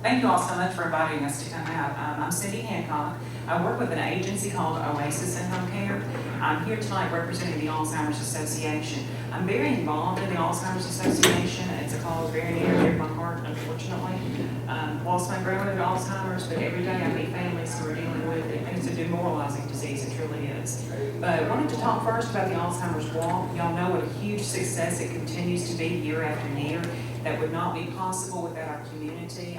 Thank you all so much for inviting us to come out. I'm Cindy Hancock. I work with an agency called Oasis in Home Care. I'm here tonight representing the Alzheimer's Association. I'm very involved in the Alzheimer's Association. It's a cause very near and dear to my heart, unfortunately. Lost my grandmother to Alzheimer's, but every day I meet families who are dealing with it, and it's a demoralizing disease, it truly is. But I wanted to talk first about the Alzheimer's Walk. Y'all know what a huge success it continues to be year after year. That would not be possible without our community.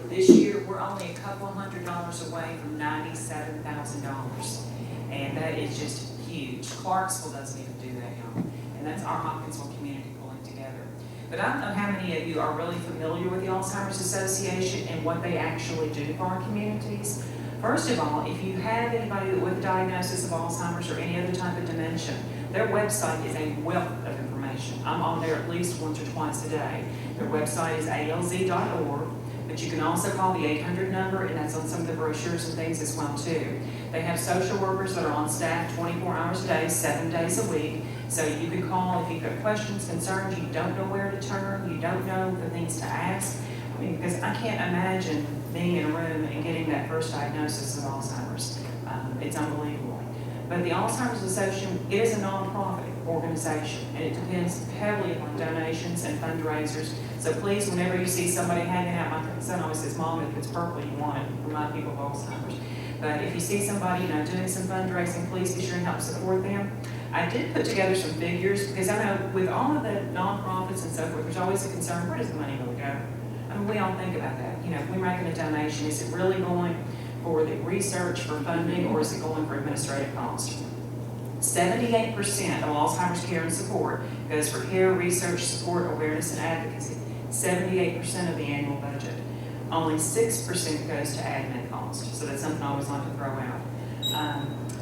This year, we're only a couple $100 away from $97,000. And that is just huge. Clarksville doesn't even do that, y'all. And that's our Hopkinsville community pulling together. But I don't know how many of you are really familiar with the Alzheimer's Association and what they actually do for our communities. First of all, if you have anybody with a diagnosis of Alzheimer's or any other type of dementia, their website is a wealth of information. I'm on there at least once or twice a day. Their website is alz.org, but you can also call the 800 number, and that's on some of the brochures and things as well too. They have social workers that are on staff 24 hours a day, 7 days a week. So you can call if you've got questions, concerns, you don't know where to turn, you don't know the things to ask. I mean, because I can't imagine being in a room and getting that first diagnosis of Alzheimer's. It's unbelievable. But the Alzheimer's Association, it is a nonprofit organization, and it depends heavily on donations and fundraisers. So please, whenever you see somebody hanging out, my son always says, "Mom, if it's purple, you want it." Remind people of Alzheimer's. But if you see somebody, doing some fundraising, please be sure and help support them. I did put together some figures because I know with all of the nonprofits and so forth, there's always a concern: where does the money really go? I mean, we all think about that. If we're making a donation, is it really going for the research, for funding, or is it going for administrative costs? 78% of Alzheimer's care and support goes for care, research, support, awareness, and advocacy. 78% of the annual budget. Only 6% goes to admin costs. So that's something I always like to throw out.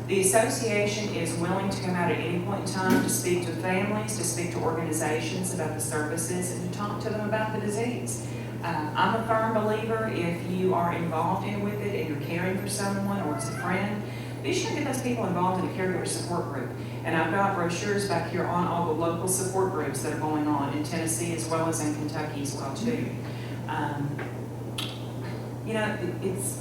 The association is willing to come out at any point in time to speak to families, to speak to organizations about the services, and to talk to them about the disease. I'm a firm believer if you are involved with it and you're caring for someone or it's a friend, be sure to get those people involved in a caregiver support group. And I've got brochures back here on all the local support groups that are going on in Tennessee as well as in Kentucky as well too. It's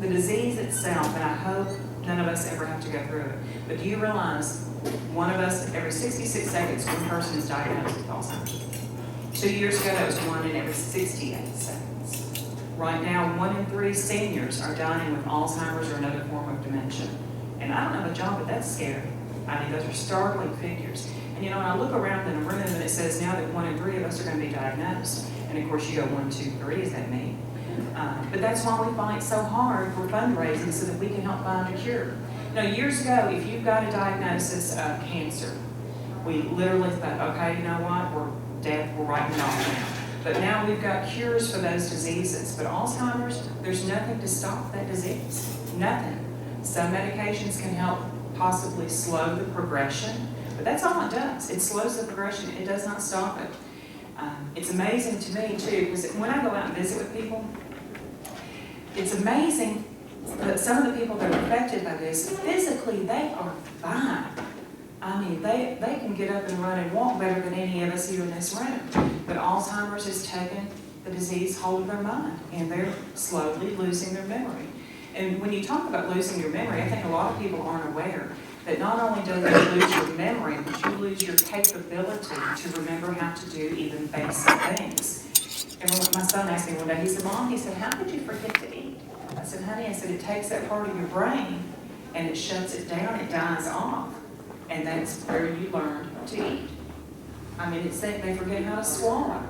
the disease itself, and I hope none of us ever have to go through it. But do you realize one of us, every 66 seconds, one person is diagnosed with Alzheimer's? 2 years ago, that was 1 in every 68 seconds. Right now, 1 in 3 seniors are dying with Alzheimer's or another form of dementia. And I don't know about y'all, but that's scary. I mean, those are startling figures. And when I look around in a room and it says now that 1 in 3 of us are going to be diagnosed, and of course you go 1, 2, 3, is that me? But that's why we fight so hard for fundraising so that we can help find a cure. Years ago, if you've got a diagnosis of cancer, we literally thought, okay, you know what, we're writing it off now. But now we've got cures for those diseases. But Alzheimer's, there's nothing to stop that disease. Nothing. Some medications can help possibly slow the progression, but that's all it does. It slows the progression. It does not stop it. It's amazing to me, too, because when I go out and visit with people, it's amazing that some of the people that are affected by this, physically, they are fine. I mean, they can get up and run and walk better than any of us here in this room. But Alzheimer's has taken the disease hold of their mind, and they're slowly losing their memory. And when you talk about losing your memory, I think a lot of people aren't aware that not only do you lose your memory, but you lose your capability to remember how to do even basic things. And when my son asked me one day, he said, "Mom," he said, "how could you forget to eat?" I said, "Honey," I said, "it takes that part of your brain and it shuts it down, it dies off. And that's where you learn to eat." I mean, they forget how to swallow.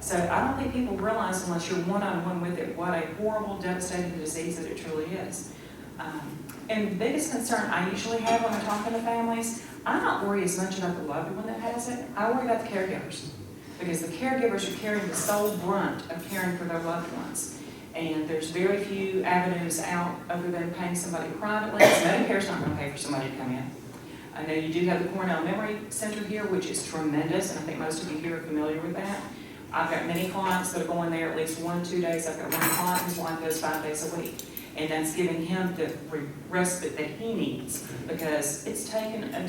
So I don't think people realize, unless you're one-on-one with it, what a horrible, devastating disease that it truly is. And the biggest concern I usually have when I'm talking to families, I don't worry as much about the loved one that has it. I worry about the caregivers. Because the caregivers are carrying the sole brunt of caring for their loved ones. And there's very few avenues out other than paying somebody privately. Medicare's not going to pay for somebody to come in. I know you do have the Cornell Memory Center here, which is tremendous, and I think most of you here are familiar with that. I've got many clients that are going there at least 1 or 2 days. I've got one client whose wife goes 5 days a week, and that's giving him the respite that he needs because it's taken a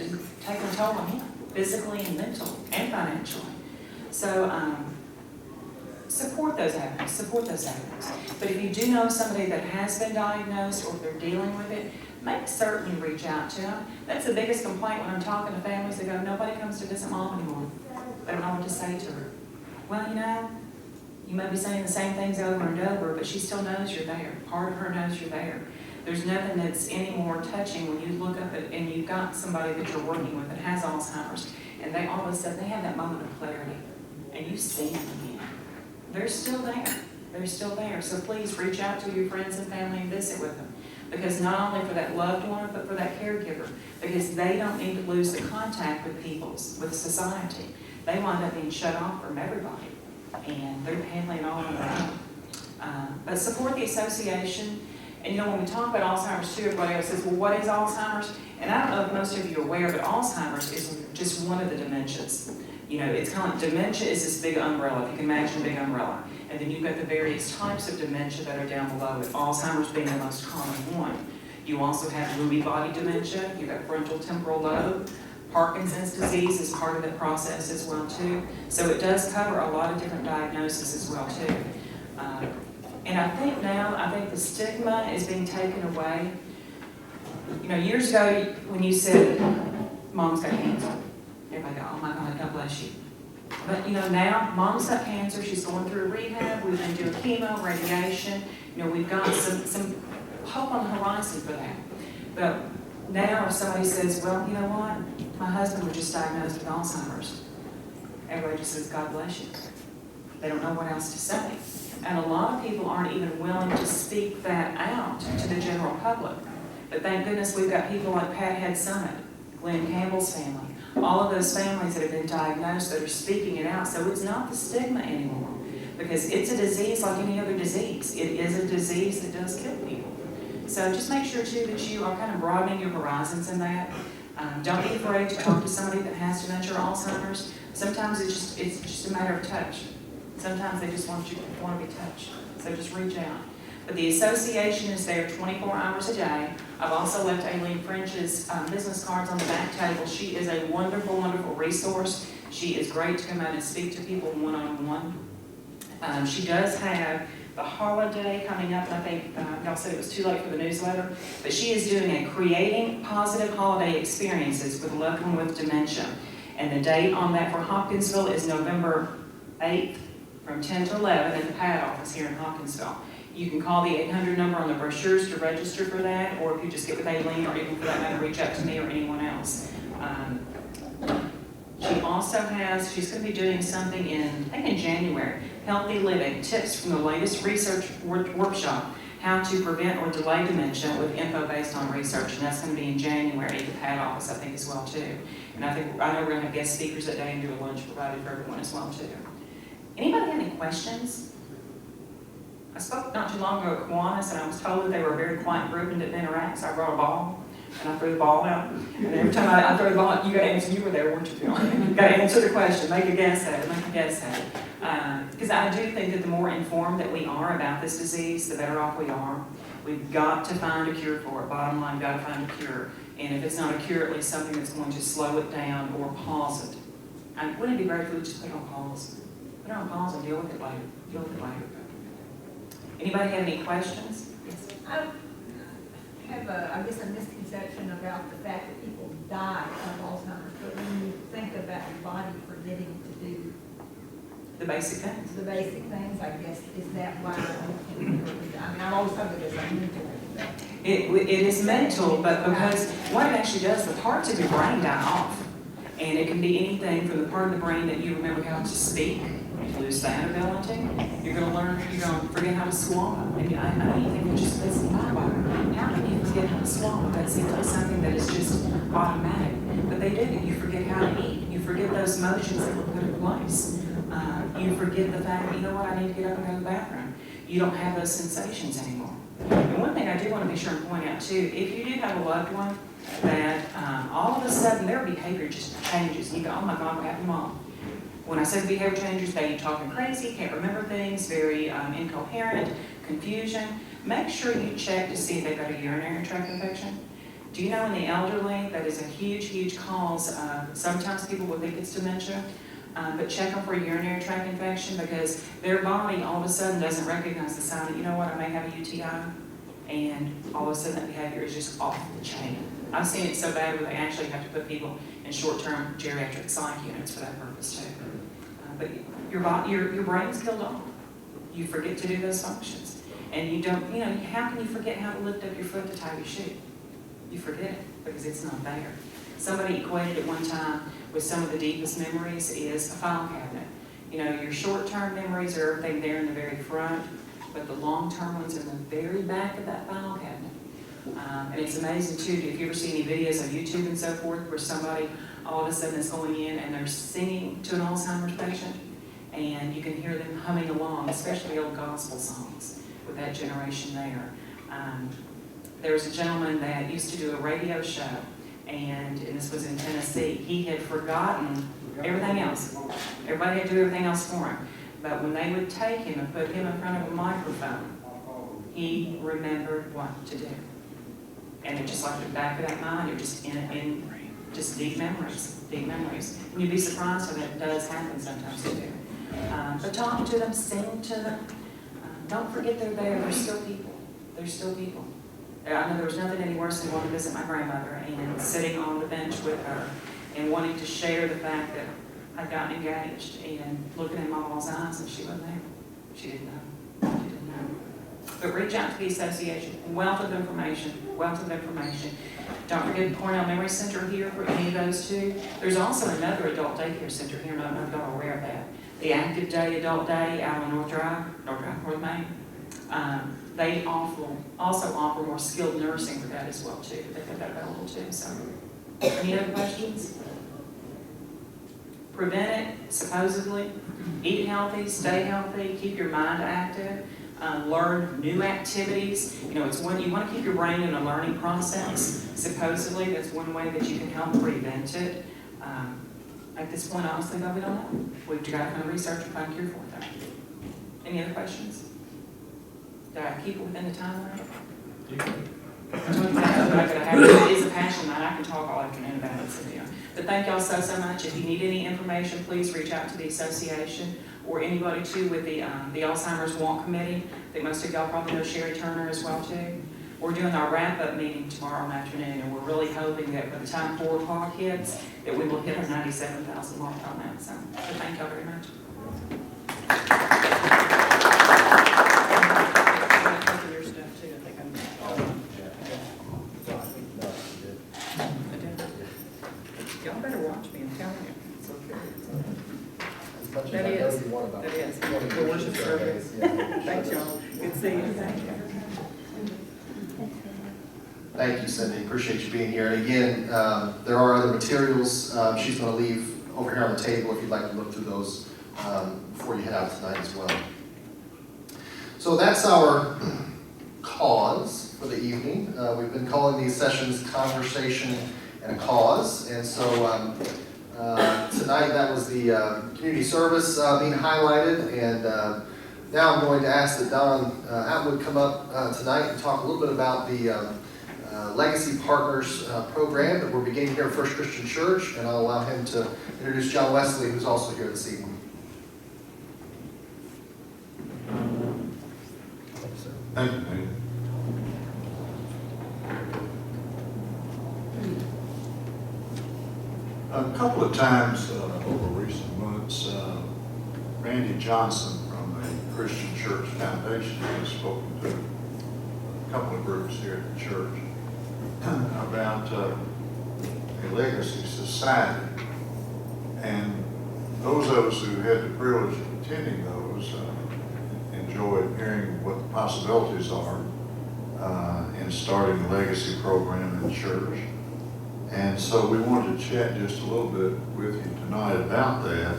toll on him, physically and mentally and financially. So support those avenues, But if you do know somebody that has been diagnosed or if they're dealing with it, make certain you reach out to them. That's the biggest complaint when I'm talking to families. They go, nobody comes to visit mom anymore. They don't know what to say to her. Well, you may be saying the same things over and over, but she still knows you're there. Part of her knows you're there. There's nothing that's any more touching when you look up at, and you've got somebody that you're working with that has Alzheimer's, and they all of a sudden, they have that moment of clarity, and you see them again. They're still there. They're still there. So please reach out to your friends and family and visit with them. Because not only for that loved one, but for that caregiver. Because they don't need to lose the contact with with society. They wind up being shut off from everybody. And they're handling it all on their own. But support the association. And when we talk about Alzheimer's too, everybody else says, well, what is Alzheimer's? And I don't know if most of you are aware, but Alzheimer's is just one of the dementias. It's kind of like dementia is this big umbrella, if you can imagine a big umbrella. And then you've got the various types of dementia that are down below it, Alzheimer's being the most common one. You also have Lewy body dementia, you've got frontal temporal lobe. Parkinson's disease is part of the process as well too. So it does cover a lot of different diagnoses as well too. And I think the stigma is being taken away. Years ago when you said, mom's got cancer, everybody go, oh my God, God bless you. But now mom's got cancer, she's going through a rehab, we've been doing chemo, radiation, we've got some hope on the horizon for that. But now if somebody says, well, you know what, my husband was just diagnosed with Alzheimer's, everybody just says, God bless you. They don't know what else to say. And a lot of people aren't even willing to speak that out to the general public. But thank goodness we've got people like Pat Head Summit, Glenn Campbell's family, all of those families that have been diagnosed that are speaking it out. So it's not the stigma anymore, because it's a disease like any other disease. It is a disease that does kill people. So just make sure too that you are kind of broadening your horizons in that. Don't be afraid to talk to somebody that has dementia or Alzheimer's. Sometimes it's just a matter of touch. Sometimes they just want to be touched. So just reach out. But the association is there 24 hours a day. I've also left Aileen French's business cards on the back table. She is a wonderful, wonderful resource. She is great to come out and speak to people one-on-one. She does have the holiday coming up, and I think y'all said it was too late for the newsletter, but she is doing a Creating Positive Holiday Experiences with a loved one with dementia. And the date on that for Hopkinsville is November 8th from 10 to 11 in the PAD office here in Hopkinsville. You can call the 800 number on the brochures to register for that, or if you just get with Aileen, or even for that matter, reach out to me or anyone else. She also she's going to be doing something I think in January, Healthy Living, tips from the latest research workshop, how to prevent or delay dementia with info based on research, and that's going to be in January at the PAD office, I think, as well, too. And I know we're going to have guest speakers that day and do a lunch provided for everyone as well, too. Anybody have any questions? I spoke not too long ago at Kiwanis, and I was told that they were a very quiet group and didn't interact, so I brought a ball, and I threw the ball out. And every time I throw the ball out, you got to answer. You were there, weren't you, Phil? You got to answer the question. Make a guess at it. Because I do think that the more informed that we are about this disease, the better off we are. We've got to find a cure for it. Bottom line, we've got to find a cure. And if it's not a cure, at least something that's going to slow it down or pause it. Wouldn't it be great if we just put it on pause? Put it on pause and deal with it later. Anybody have any questions? Yes. I have a misconception about the fact that people die of Alzheimer's, but when you think about your body forgetting to do the basic things. I guess, is that why I've always thought of it as a mental thing. It is mental, but because what it actually does, the parts of your brain die off. And it can be anything from the part of the brain that you remember how to speak. You lose that ability. You're going to forget how to swallow. Maybe I know you think it's just this mind. How can you forget how to swallow? That seems like something that is just automatic. But they do. You forget how to eat. You forget those motions that were put in place. You forget the fact that, you know what, I need to get up and go to the bathroom. You don't have those sensations anymore. And one thing I do want to be sure and point out too, if you do have a loved one that all of a sudden their behavior just changes, and you go, oh my God, what happened to Mom? When I say behavior changes, they talking crazy, can't remember things, very incoherent, confusion, make sure you check to see if they've got a urinary tract infection. Do you know in the elderly that is a huge, huge cause? Sometimes people will think it's dementia, but check them for a urinary tract infection, because their body all of a sudden doesn't recognize the sign that, you know what, I may have a UTI, and all of a sudden that behavior is just off the chain. I've seen it so bad where they actually have to put people in short-term geriatric psych units for that purpose too. But your brain's killed off. You forget to do those functions. And you don't, how can you forget how to lift up your foot to tie your shoe? You forget it because it's not there. Somebody equated it one time with some of the deepest memories is a file cabinet. Your short-term memories are everything there in the very front, but the long-term ones in the very back of that file cabinet. And it's amazing too, if you ever see any videos on YouTube and so forth, where somebody all of a sudden is going in and they're singing to an Alzheimer's patient, and you can hear them humming along, especially old gospel songs with that generation there. There was a gentleman that used to do a radio show, and this was in Tennessee. He had forgotten everything else. Everybody had to do everything else for him. But when they would take him and put him in front of a microphone, he remembered what to do. And it's just like the back of that mind, you're just in just deep memories. And you'd be surprised how that does happen sometimes too. But talk to them, sing to them. Don't forget they're there. They're still people. They're still people. I know there was nothing any worse than going to visit my grandmother and sitting on the bench with her and wanting to share the fact that I'd gotten engaged and looking in my mom's eyes and she wasn't there. She didn't know. She didn't know. But reach out to the association. Wealth of information. Don't forget the Cornell Memory Center here for any of those two. There's also another adult daycare center here, and I don't know if y'all are aware of that. The Active Day Adult Day out on North Main. They also offer more skilled nursing for that as well too. They've got that available too. So, any other questions? Prevent it, supposedly. Eat healthy, stay healthy, keep your mind active. Learn new activities. It's when you want to keep your brain in a learning process. Supposedly, that's one way that you can help prevent it. At this point, honestly, though, we don't know. We've got to kind of research and find a cure for it, though. Any other questions? Did I keep it within the time limit? It is a passion night. I can talk all afternoon about it. But thank y'all so much. If you need any information, please reach out to the association or anybody too with the Alzheimer's Walk Committee. I think most of y'all probably know Sherry Turner as well too. We're doing our wrap-up meeting tomorrow afternoon, and we're really hoping that by the time 4 o'clock hits, that we will hit our 97,000 mark on that. So thank y'all very much. Your stuff too. I think y'all better watch me. I'm telling you. It's okay. That is. The worship service. Thanks, y'all. Good seeing you. Thank you. Thank you, Cindy. Appreciate you being here. And again, there are other materials she's going to leave over here on the table if you'd like to look through those before you head out tonight as well. So that's our cause for the evening. We've been calling these sessions Conversation and a Cause. And so tonight that was the community service being highlighted. And now I'm going to ask that Don Atwood come up tonight and talk a little bit about the Legacy Partners program that we're beginning here at First Christian Church, and I'll allow him to introduce John Wesley, who's also here this evening. Thank you, Nate. A couple of times over recent months, Randy Johnson from the Christian Church Foundation has spoken to a couple of groups here at the church about a legacy society, and those of us who had the privilege of attending those enjoyed hearing what the possibilities are in starting a legacy program in the church. And so we wanted to chat just a little bit with you tonight about that.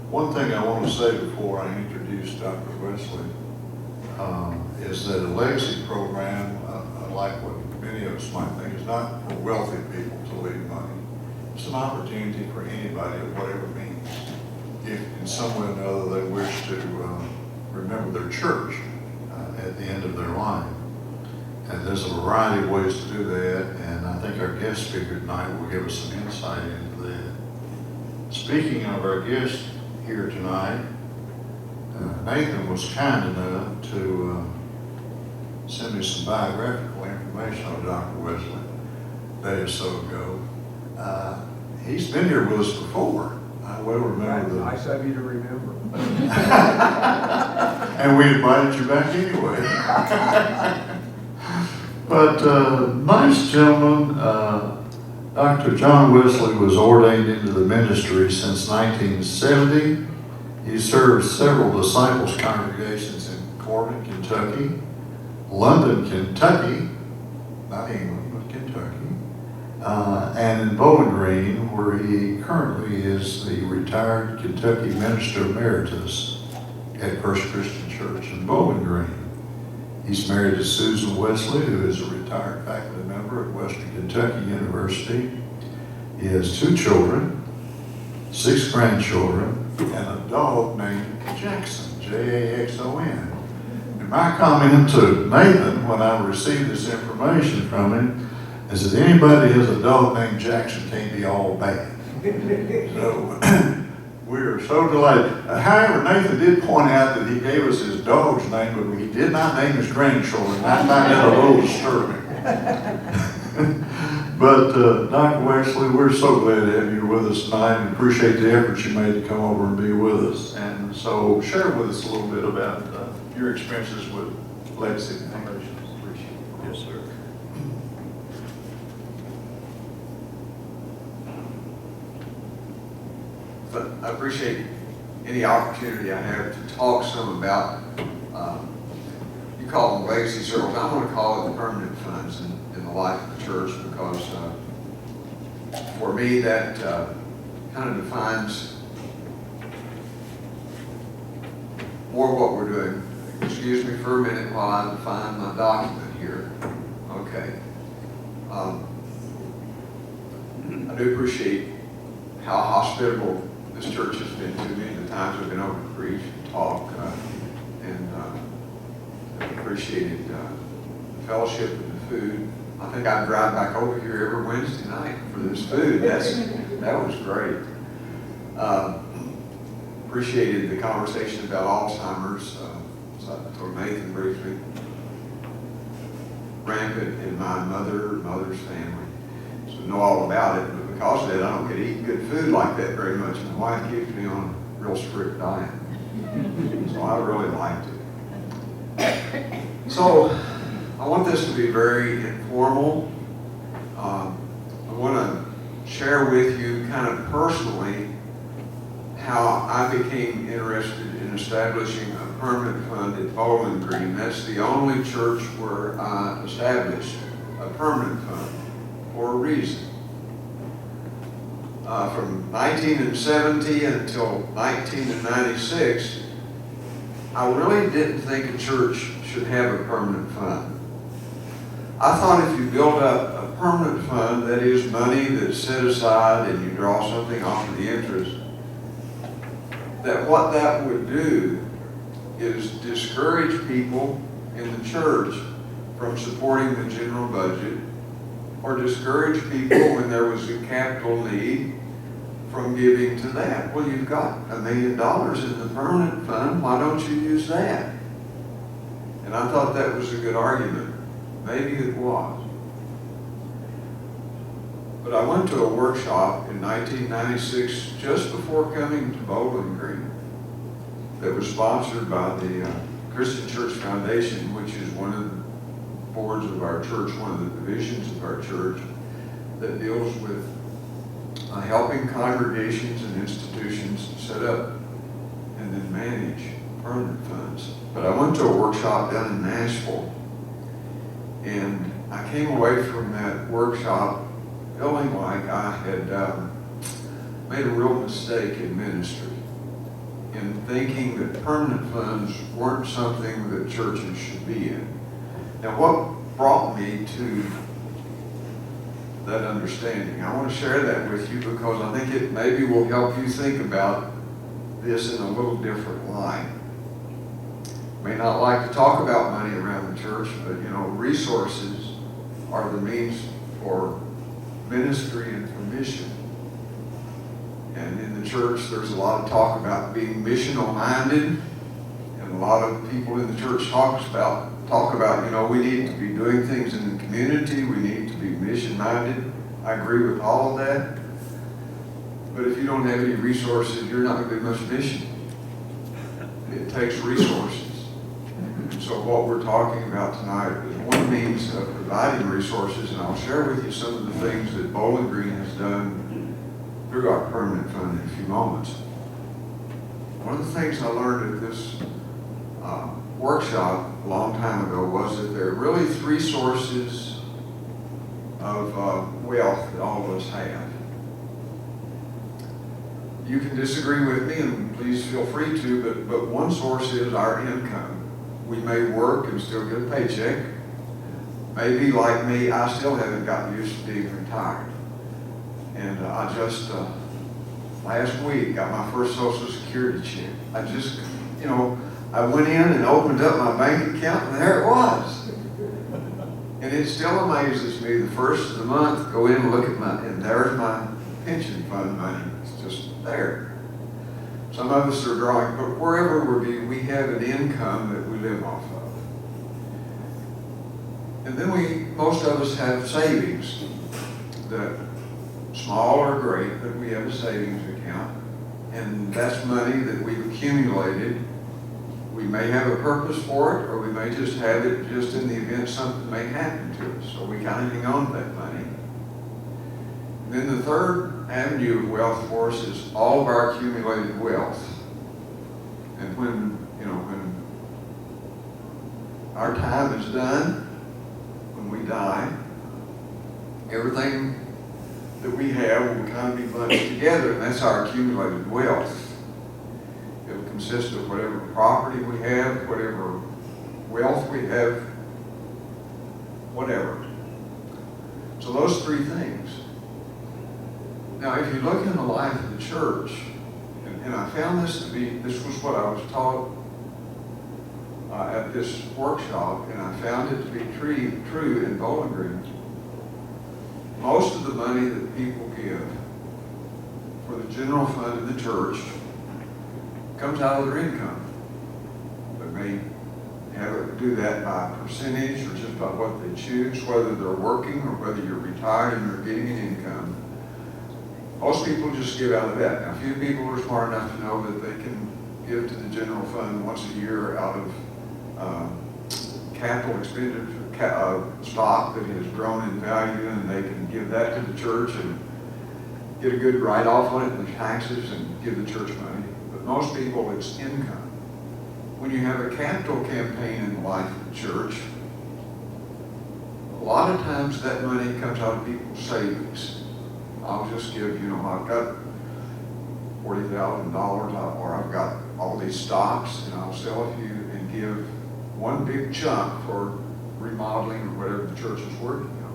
One thing I want to say before I introduce Dr. Wesley is that a legacy program, like what many of us might think, is not for wealthy people to leave money. It's an opportunity for anybody of whatever means, if in some way or another they wish to remember their church at the end of their life. And there's a variety of ways to do that, and I think our guest speaker tonight will give us some insight into that. Speaking of our guest here tonight, Nathan was kind enough to send me some biographical information on Dr. Wesley a day or so ago. He's been here with us before. I well remember that. Nice of you to remember. And we invited you back anyway. But nice gentleman, Dr. John Wesley was ordained into the ministry since 1970. He served several disciples' congregations in Corbin, Kentucky, London, Kentucky, not England, but Kentucky, and in Bowling Green, where he currently is the retired Kentucky Minister Emeritus at First Christian Church in Bowling Green. He's married to Susan Wesley, who is a retired faculty member at Western Kentucky University. He has 2 children, 6 grandchildren, and a dog named Jackson, Jaxon. And my comment to Nathan when I received this information from him is that anybody who has a dog named Jackson can't be all bad. So we are so delighted. However, Nathan did point out that he gave us his dog's name, but he did not name his grandchildren. I find that a little disturbing. But Dr. Wesley, we're so glad to have you with us tonight and appreciate the effort you made to come over and be with us. And so share with us a little bit about your experiences with Legacy Foundations. Appreciate it. Yes, sir. But I appreciate any opportunity I have to talk some about, you call them legacy circles, I want to call it the permanent funds in the life of the church, because for me that kind of defines more what we're doing. Excuse me for a minute while I define my document here. Okay. I do appreciate how hospitable this church has been to me, the times I've been over to preach and talk, and appreciated the fellowship and the food. I think I'd drive back over here every Wednesday night for this food. That was great. Appreciated the conversation about Alzheimer's. So I told Nathan briefly, rampant in my mother's family. So I know all about it, but because of that, I don't get to eat good food like that very much. My wife keeps me on a real strict diet. So I really liked it. So I want this to be very informal. I want to share with you kind of personally how I became interested in establishing a permanent fund at Bowling Green. That's the only church where I established a permanent fund for a reason. From 1970 until 1996, I really didn't think a church should have a permanent fund. I thought if you build up a permanent fund, that is money that's set aside and you draw something off of the interest, that what that would do is discourage people in the church from supporting the general budget, or discourage people when there was a capital need from giving to that. Well, you've got $1 million in the permanent fund, why don't you use that? And I thought that was a good argument. Maybe it was. But I went to a workshop in 1996, just before coming to Bowling Green, that was sponsored by the Christian Church Foundation, which is one of the boards of our church, one of the divisions of our church, that deals with helping congregations and institutions set up and then manage permanent funds. But I went to a workshop down in Nashville, and I came away from that workshop feeling like I had made a real mistake in ministry, in thinking that permanent funds weren't something that churches should be in. Now, what brought me to that understanding? I want to share that with you because I think it maybe will help you think about this in a little different light. May not like to talk about money around the church, but you know, resources are the means for ministry and for mission. And in the church, there's a lot of talk about being missional minded. And a lot of people in the church talk about, we need to be doing things in the community. We need to be mission minded. I agree with all of that. But if you don't have any resources, you're not going to do much mission. It takes resources. So what we're talking about tonight is one means of providing resources, and I'll share with you some of the things that Bowling Green has done through our permanent fund in a few moments. One of the things I learned at this workshop a long time ago was that there are really three sources of wealth that all of us have. You can disagree with me, and please feel free to, but one source is our income. We may work and still get a paycheck. Maybe like me, I still haven't gotten used to being retired. And I just, last week, got my first Social Security check. I went in and opened up my bank account, and there it was. And it still amazes me, the first of the month, go in and look at and there's my pension fund money. It's just there. Some of us are drawing, but wherever we have an income that we live off of. And then most of us have savings, that small or great, but we have a savings account. And that's money that we've accumulated. We may have a purpose for it, or we may just have it just in the event something may happen to us. So we kind of hang on to that money. And then the third avenue of wealth for us is all of our accumulated wealth. And when our time is done, when we die, everything that we have will kind of be bunched together, and that's our accumulated wealth. It'll consist of whatever property we have, whatever wealth we have, whatever. So those three things. Now, if you look in the life of the church, and I found this was what I was taught at this workshop, and I found it to be true in Bowling Green. Most of the money that people give for the general fund of the church comes out of their income. They may do that by percentage or just by what they choose, whether they're working or whether you're retired and you're getting an income. Most people just give out of that. Now, few people are smart enough to know that they can give to the general fund once a year out of capital expenditure, stock that has grown in value, and they can give that to the church and get a good write-off on it in the taxes and give the church money. But most people, it's income. When you have a capital campaign in the life of the church, a lot of times that money comes out of people's savings. I'll just give, I've got $40,000, or I've got all these stocks, and I'll sell a few and give one big chunk for remodeling or whatever the church is working on.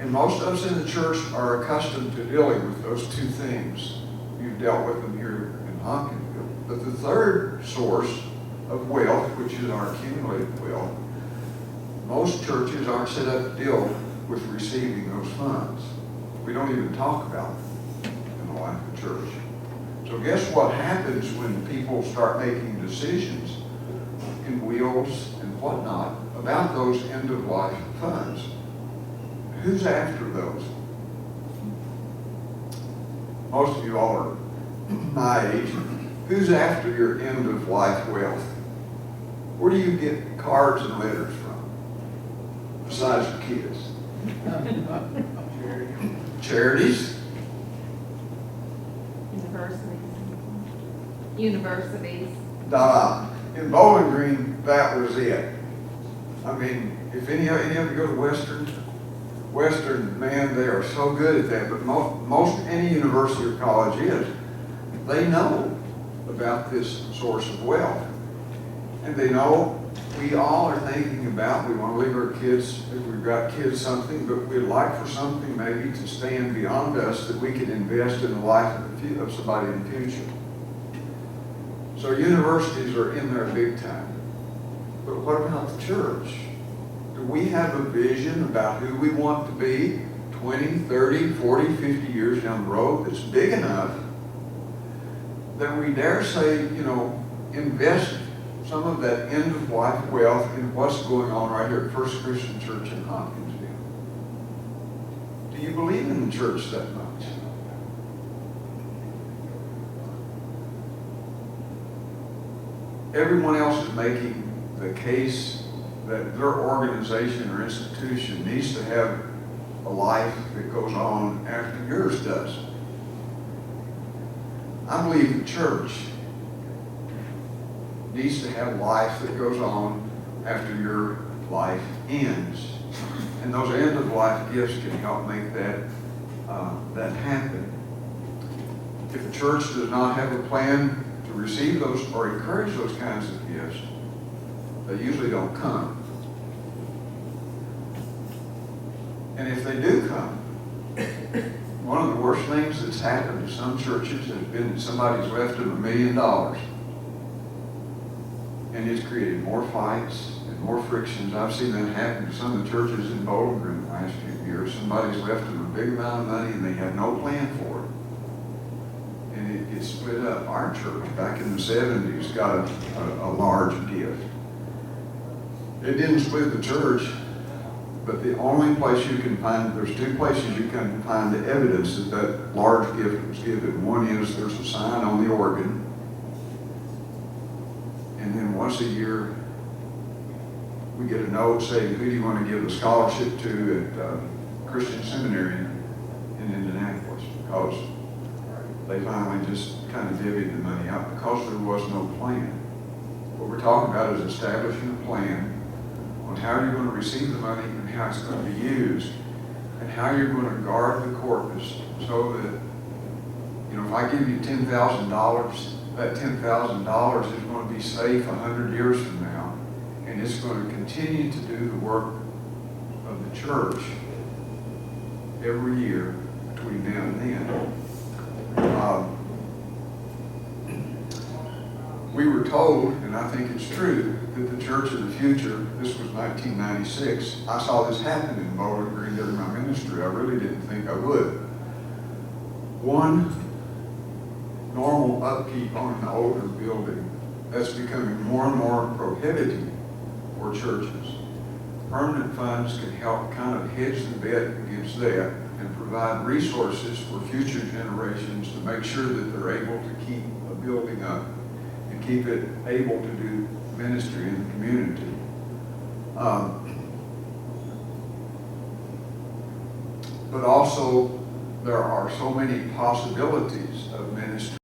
And most of us in the church are accustomed to dealing with those two things. You've dealt with them here in Hopkinsville. But the third source of wealth, which is our accumulated wealth, most churches aren't set up to deal with receiving those funds. We don't even talk about them in the life of the church. So guess what happens when people start making decisions in wills and whatnot about those end-of-life funds? Who's after those? Most of you all are my age. Who's after your end-of-life wealth? Where do you get cards and letters from, besides your kids? Charities? Universities. In Bowling Green, that was it. I mean, if any of you go to Western, man, they are so good at that. But most any university or college is, they know about this source of wealth, and they know we all are thinking about. We want to leave our kids, if we've got kids, something, but we'd like for something maybe to stand beyond us that we can invest in the life of somebody in the future. So universities are in there big time. But what about the church? Do we have a vision about who we want to be 20, 30, 40, 50 years down the road that's big enough that we dare say, invest some of that end-of-life wealth in what's going on right here at First Christian Church in Hopkinsville? Do you believe in the church that much? Everyone else is making the case that their organization or institution needs to have a life that goes on after yours does. I believe the church needs to have life that goes on after your life ends. And those end-of-life gifts can help make that happen. If a church does not have a plan to receive those or encourage those kinds of gifts, they usually don't come. And if they do come, one of the worst things that's happened to some churches has been that somebody's left them $1 million. And it's created more fights and more frictions. I've seen that happen to some of the churches in Bowling Green the last few years. Somebody's left them a big amount of money and they had no plan for it. And it gets split up. Our church back in the 70s got a large gift. It didn't split the church, but the only place you can find, there's two places you can find the evidence that that large gift was given. One is there's a sign on the organ, and then once a year we get a note saying, who do you want to give a scholarship to at Christian Seminary in Indianapolis, because they finally just kind of divvied the money out because there was no plan. What we're talking about is establishing a plan on how you're going to receive the money and how it's going to be used, and how you're going to guard the corpus so that, if I give you $10,000, that $10,000 is going to be safe 100 years from now, and it's going to continue to do the work of the church every year between now and then. We were told, and I think it's true, that the church of the future, this was 1996, I saw this happen in Bowling Green during my ministry. I really didn't think I would. One, normal upkeep on an older building that's becoming more and more prohibitive for churches. Permanent funds can help kind of hedge the bet against that and provide resources for future generations to make sure that they're able to keep a building up and keep it able to do ministry in the community. But also, there are so many possibilities of ministry